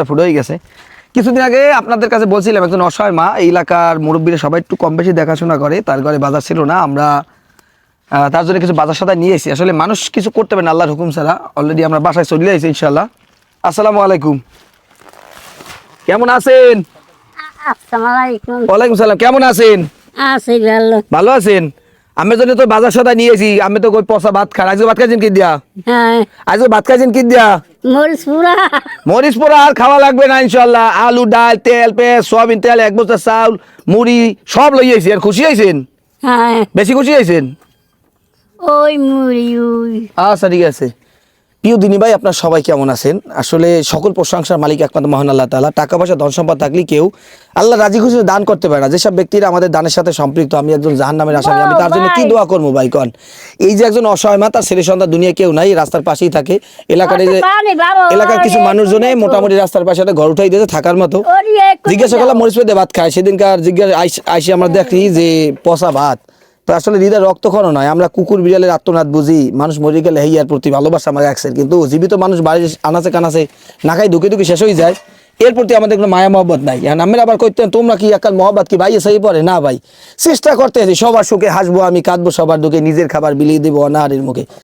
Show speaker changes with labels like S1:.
S1: ফুটো হয়ে গেছে। কিছুদিন আগে আপনাদের কাছে বলছিলাম একজন অসহায় মা, এই এলাকার মুরব্বীরা সবাই একটু কম বেশি দেখাশোনা করে, তার ঘরে বাজার ছিল না, আমরা তার জন্য কিছু বাজার সাদা নিয়ে এসেছি। আসলে মানুষ কিছু করতে পারে না আল্লাহর হুকুম ছাড়া। অলরেডি আমরা বাসায় চলে এসেছি ইনশাল্লাহ। আসসালামু আলাইকুম, কেমন আছেন? ওয়ালাইকুম সালাম, কেমন আছেন? ভালো আছেন? আমি জন্য তো বাজার সদা নিয়েছি। আমি তো কই পচা ভাত খান। আজকে ভাত খাইছেন কি দিয়া? আজকে ভাত খাইছেন কি দিয়া? মরিচ পোড়া। আর খাওয়া লাগবে না ইনশাল্লাহ। আলু, ডাল, তেল, পেঁয়াজ, সয়াবিন তেল, এক বস্তা চাউল, মুড়ি সব লই আইছি। আর খুশি হয়েছেন? বেশি খুশি হয়েছেন? আচ্ছা ঠিক আছে। প্রিয় দিনী ভাই, আপনার সবাই কেমন আছেন? আসলে সকল প্রশংসার মালিক একমাত্র মহান আল্লাহ তাআলা। টাকা পয়সা ধন সম্পদ থাকলে কেউ আল্লাহ রাজি খুশি দান করতে পারে না। যেসব ব্যক্তিরা আমাদের দানের সাথে সম্পৃক্ত, আমি একজন জাহান্নামের আসামি, আমি তার জন্য কি দোয়া করবো ভাই কন? এই যে একজন অসহায় মা, তার ছেলে সন্তান দুনিয়া কেউ নাই, রাস্তার পাশেই থাকে। এলাকার কিছু মানুষজনে মোটামুটি রাস্তার পাশে একটা ঘর উঠাই দিয়েছে থাকার মতো। জিজ্ঞাসা করলাম মরিচ পেতে ভাত খায়। সেদিনকার আইসে আমরা দেখি যে পচা ভাত। তো আসলে হৃদয় রক্তক্ষরণ নয়, আমরা কুকুর বিড়ালের আত্মনাদ বুঝি। মানুষ মরে গেলে হেয়ার প্রতি ভালোবাসা আমার একসের, কিন্তু জীবিত মানুষ বাড়ির আনাচে কানাচে না খাই ধুকে ধুকে শেষ হয়ে যায়, এর প্রতি আমাদের কোনো মায়া মহব্বত নাই। আমরা আবার করতেন তোমরা কি একাল মহব্বত কি ভাই সেই পরে না ভাই। চেষ্টা করতে সবার সুখে হাসবো, আমি কাঁদবো সবার দুঃখে, নিজের খাবার বিলিয়ে দেবো অনাহারের মুখে।